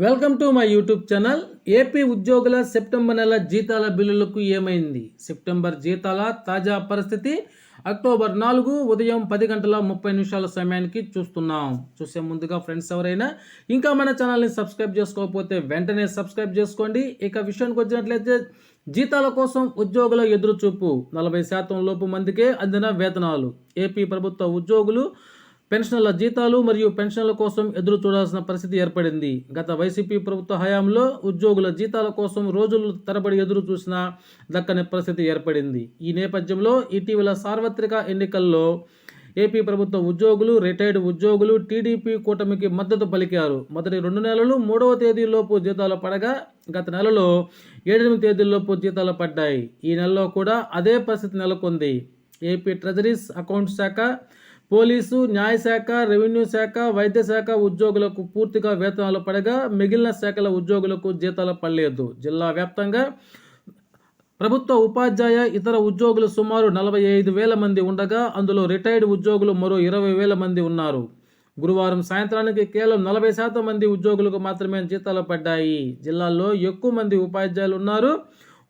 Welcome to my YouTube channel. AP ఉద్యోగుల September నెల జీతాల బిల్లులకు ఏమైంది? సెప్టెంబర్ జీతాల తాజా పరిస్థితి అక్టోబర్ 4 ఉదయం 10 గంటల 30 నిమిషాల సమయానికి చూస్తున్నాం. చూసే ముందుగా ఫ్రెండ్స్ ఎవరైనా ఇంకా మన ఛానల్ని సబ్స్క్రైబ్ చేసుకోకపోతే వెంటనే సబ్స్క్రైబ్ చేసుకోండి. ఇక విషయానికి వచ్చినట్లయితే జీతాల కోసం ఉద్యోగుల ఎదురుచూపు. 40% లోపు మందికే అందిన వేతనాలు. ఏపీ ప్రభుత్వ ఉద్యోగులు పెన్షన్ల జీతాలు మరియు పెన్షన్ల కోసం ఎదురు చూడాల్సిన పరిస్థితి ఏర్పడింది. గత వైసీపీ ప్రభుత్వ హయాంలో ఉద్యోగుల జీతాల కోసం రోజులు తరబడి ఎదురు చూసినా దక్కని పరిస్థితి ఏర్పడింది. ఈ నేపథ్యంలో ఇటీవల సార్వత్రిక ఎన్నికల్లో ఏపీ ప్రభుత్వ ఉద్యోగులు, రిటైర్డ్ ఉద్యోగులు టీడీపీ కూటమికి మద్దతు పలికారు. మొదటి 2 నెలలు 3వ తేదీలోపు జీతాలు పడగా గత నెలలో 7-8 తేదీల్లోపు జీతాలు పడ్డాయి. ఈ నెలలో కూడా అదే పరిస్థితి నెలకొంది. ఏపీ ట్రెజరీస్, అకౌంట్స్ శాఖ, పోలీసు, న్యాయశాఖ, రెవెన్యూ శాఖ, వైద్య శాఖ ఉద్యోగులకు పూర్తిగా వేతనాలు పడగా మిగిలిన శాఖల ఉద్యోగులకు జీతాలు పడలేదు. జిల్లా వ్యాప్తంగా ప్రభుత్వ ఉపాధ్యాయ ఇతర ఉద్యోగులు సుమారు 45,000 మంది ఉండగా అందులో రిటైర్డ్ ఉద్యోగులు మరో 20,000 మంది ఉన్నారు. గురువారం సాయంత్రానికి కేవలం 40% మంది ఉద్యోగులకు మాత్రమే జీతాలు పడ్డాయి. జిల్లాల్లో ఎక్కువ మంది ఉపాధ్యాయులు ఉన్నారు.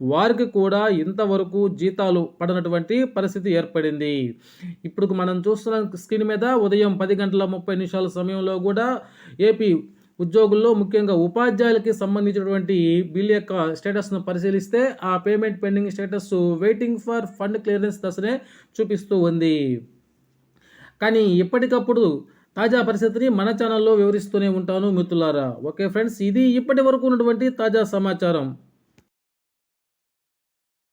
వారికి కూడా ఇంతవరకు జీతాలు పడనటువంటి పరిస్థితి ఏర్పడింది. ఇప్పుడు మనం చూస్తున్న స్క్రీన్ మీద ఉదయం 10 గంటల 30 నిమిషాల సమయంలో కూడా ఏపీ ఉద్యోగుల్లో ముఖ్యంగా ఉపాధ్యాయులకి సంబంధించినటువంటి బిల్ యొక్క స్టేటస్ను పరిశీలిస్తే ఆ payment pending status waiting for fund clearance దశనే చూపిస్తూ ఉంది. కానీ ఎప్పటికప్పుడు తాజా పరిస్థితిని మన ఛానల్లో వివరిస్తూనే ఉంటాను మిత్రులారా. ఓకే ఫ్రెండ్స్, ఇది ఇప్పటి వరకు ఉన్నటువంటి తాజా సమాచారం.